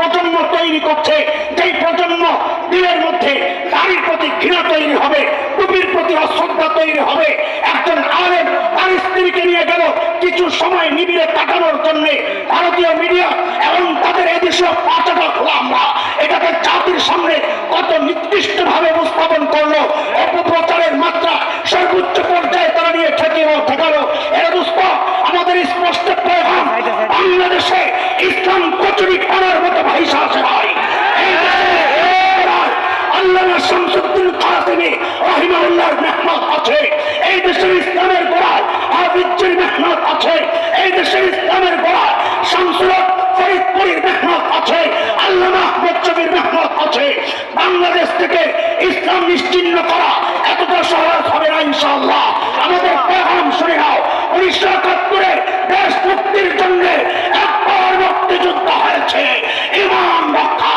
প্রজন্ম তৈরি করছে, যেই প্রজন্ম দিনের মধ্যে নারীর প্রতি ঘৃণা তৈরি হবে, টুপির প্রতি অশ্রদ্ধা তৈরি হবে। একজন আলেম তার স্ত্রীকে নিয়ে গেল কিছু সময় নিবিড়ে কাটানোর জন্য ভারতীয় মিডিয়া এবং তাদের এদেশীয় পাচাটা আমরা এটাকে জাতির সামনে কত নিকৃষ্ট ভাবে উপস্থাপন করলো। অপপ্রচারের মাত্রা সর্বোচ্চ পর্যায়ে তারা নিয়ে ঠেকালো। এর দোস্ত, আমাদের স্পষ্ট পেগাম, বাংলাদেশে ইসলাম কচুরি করার মতো ভাইসা আছে ভাই। আল্লামা শামসুদ্দিন কাসেমী রাহিমাহুল্লাহর মেহনত আছে এই দেশের, ইসলামের গোড়ায় হাফিজের মেহনত আছে এই দেশের, ইসলামের গোড়ায় শামসুল হক ফরিদপুরের মেহনত আছে, আল্লামা আহমদ শফির মেহনত আছে। বাংলাদেশ থেকে ইসলাম নিশ্চিহ্ন করা এতটা সহজ হবে না ইনশাআল্লাহ। আমাদের পেগাম শুনে নাও, 1971 দেশ মুক্তির জন্য একবার মুক্তিযুদ্ধ হয়েছে। ইমান রক্ষা,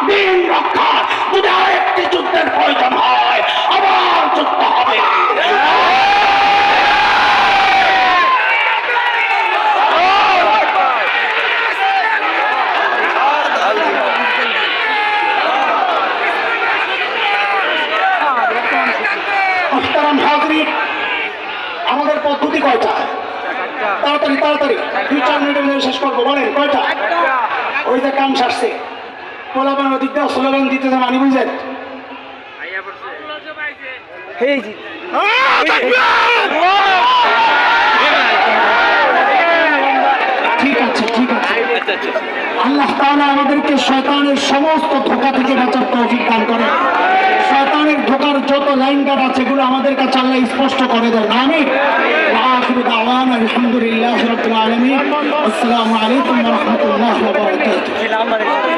দিন রক্ষা, যদি আরেকটি যুদ্ধের প্রয়োজন হয় আবার যুদ্ধ হবে। আমাদের পদ্ধতি কয়টা? তাড়াতাড়ি তাড়াতাড়ি 2-4 মিনিটের মধ্যে শেষ করবো। বলেন কয়টা? ওই যে কাম সারছে, পোলাপান ওদিক দিয়ে স্লোগান দিতে যান, আনি বুঝেন। ঠিক আছে ঠিক আছে। আল্লাহ তাআলা আমাদেরকে শয়তানের সমস্ত ধোঁকা থেকে বাঁচার তৌফিক দান করেন। শয়তানের ধোঁকার যত লাইন গার্ড আছে এগুলো আমাদের কাছে আল্লাহ স্পষ্ট করে দেন। আমিন। আখিরু দাওয়ানা আলহামদুলিল্লাহি রাব্বিল আলামিন। আসসালামু আলাইকুম ওয়া রাহমাতুল্লাহি ওয়া বারাকাতুহু।